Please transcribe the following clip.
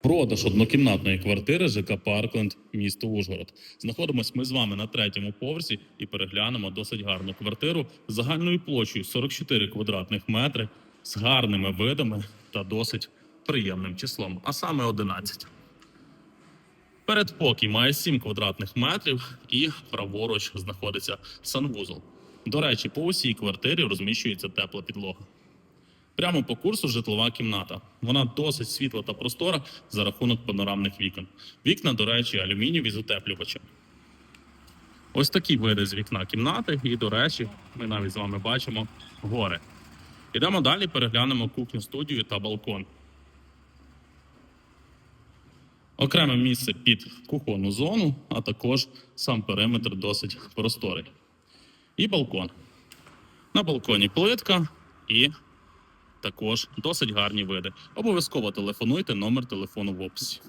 Продаж однокімнатної квартири ЖК Паркленд, місто Ужгород. Знаходимось ми з вами на 3-му поверсі і переглянемо досить гарну квартиру з загальною площею 44 квадратних метри, з гарними видами та досить приємним числом, а саме 11. Передпокій має 7 квадратних метрів і праворуч знаходиться санвузол. До речі, по усій квартирі розміщується тепла підлога. Прямо по курсу житлова кімната. Вона досить світла та простора за рахунок панорамних вікон. Вікна, до речі, алюмінієві з утеплювачем. Ось такі види з вікна кімнати. І, до речі, ми навіть з вами бачимо гори. Ідемо далі, переглянемо кухню-студію та балкон. Окреме місце під кухонну зону, а також сам периметр досить просторий. І балкон. На балконі плитка і також досить гарні види. Обов'язково телефонуйте, номер телефону в описі.